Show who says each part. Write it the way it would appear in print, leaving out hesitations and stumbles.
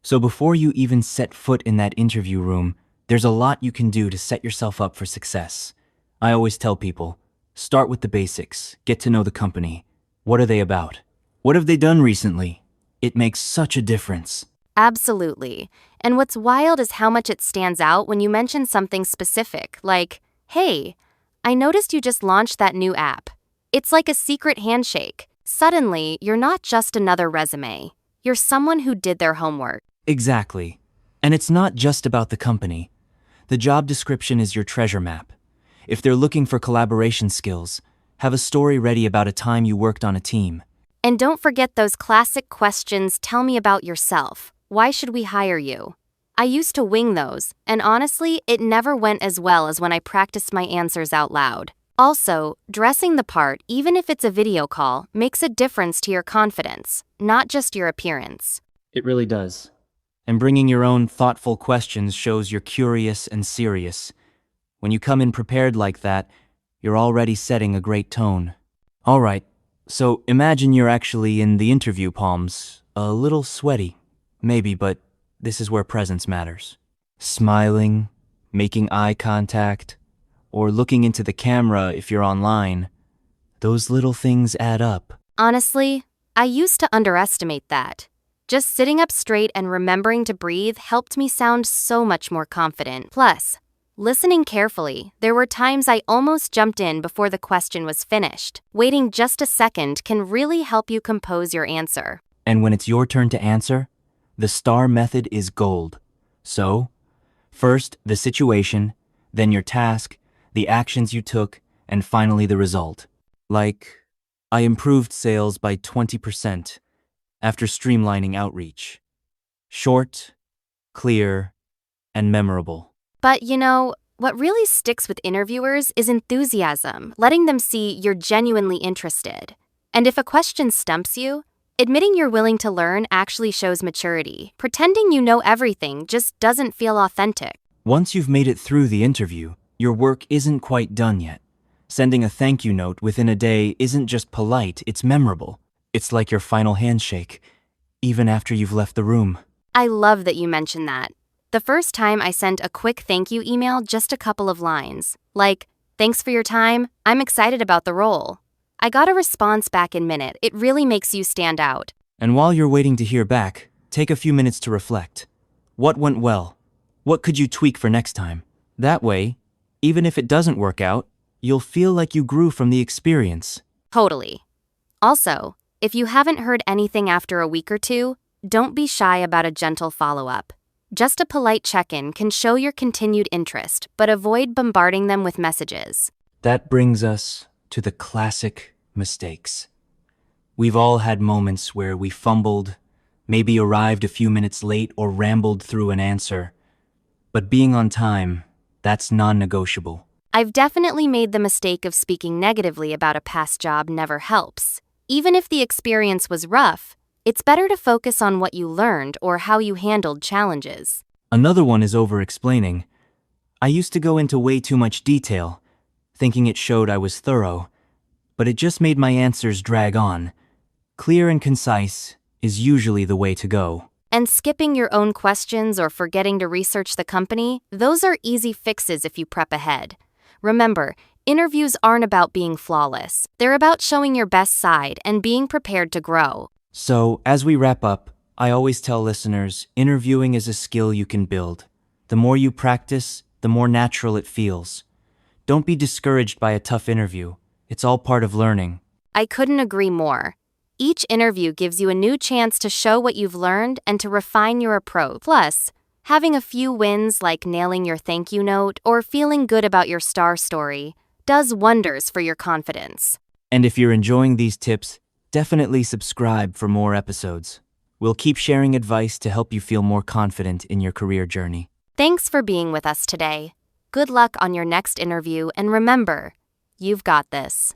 Speaker 1: So before you even set foot in that interview room, there's a lot you can do to set yourself up for success. I always tell people, start with the basics, get to know the company. What are they about? What have they done recently? It makes such a difference.
Speaker 2: Absolutely. And what's wild is how much it stands out when you mention something specific, like, hey, I noticed you just launched that new app. It's like a secret handshake. Suddenly, you're not just another resume. You're someone who did their homework.
Speaker 1: Exactly. And it's not just about the company. The job description is your treasure map. If they're looking for collaboration skills, have a story ready about a time you worked on a team.
Speaker 2: And don't forget those classic questions, tell me about yourself. Why should we hire you? I used to wing those, and honestly, it never went as well as when I practiced my answers out loud. Also, dressing the part, even if it's a video call, makes a difference to your confidence, not just your appearance.
Speaker 1: It really does. And bringing your own thoughtful questions shows you're curious and serious. When you come in prepared like that, you're already setting a great tone. All right, so imagine you're actually in the interview palms, a little sweaty, maybe, but this is where presence matters. Smiling, making eye contact, or looking into the camera if you're online, those little things add up.
Speaker 2: Honestly, I used to underestimate that. Just sitting up straight and remembering to breathe helped me sound so much more confident. Plus, listening carefully, there were times I almost jumped in before the question was finished. Waiting just a second can really help you compose your answer.
Speaker 1: And when it's your turn to answer, the STAR method is gold. So, first, the situation, then your task, the actions you took, and finally the result. Like, I improved sales by 20% after streamlining outreach. Short, clear, and memorable.
Speaker 2: But what really sticks with interviewers is enthusiasm, letting them see you're genuinely interested. And if a question stumps you, admitting you're willing to learn actually shows maturity. Pretending you know everything just doesn't feel authentic.
Speaker 1: Once you've made it through the interview, your work isn't quite done yet. Sending a thank you note within a day isn't just polite, it's memorable. It's like your final handshake, even after you've left the room.
Speaker 2: I love that you mentioned that. The first time I sent a quick thank you email, just a couple of lines, like, thanks for your time, I'm excited about the role. I got a response back in minute. It really makes you stand out.
Speaker 1: And while you're waiting to hear back, take a few minutes to reflect. What went well? What could you tweak for next time? That way, even if it doesn't work out, you'll feel like you grew from the experience.
Speaker 2: Totally. Also, if you haven't heard anything after a week or two, don't be shy about a gentle follow-up. Just a polite check-in can show your continued interest, but avoid bombarding them with messages.
Speaker 1: That brings us to the classic mistakes. We've all had moments where we fumbled, maybe arrived a few minutes late or rambled through an answer. But being on time, that's non-negotiable.
Speaker 2: I've definitely made the mistake of speaking negatively about a past job never helps. Even if the experience was rough, it's better to focus on what you learned or how you handled challenges.
Speaker 1: Another one is over-explaining. I used to go into way too much detail, thinking it showed I was thorough, but it just made my answers drag on. Clear and concise is usually the way to go.
Speaker 2: And skipping your own questions or forgetting to research the company, those are easy fixes if you prep ahead. Remember, interviews aren't about being flawless. They're about showing your best side and being prepared to grow.
Speaker 1: So, as we wrap up, I always tell listeners, interviewing is a skill you can build. The more you practice, the more natural it feels. Don't be discouraged by a tough interview. It's all part of learning.
Speaker 2: I couldn't agree more. Each interview gives you a new chance to show what you've learned and to refine your approach. Plus, having a few wins like nailing your thank you note or feeling good about your STAR story does wonders for your confidence.
Speaker 1: And if you're enjoying these tips, definitely subscribe for more episodes. We'll keep sharing advice to help you feel more confident in your career journey.
Speaker 2: Thanks for being with us today. Good luck on your next interview, and remember, you've got this.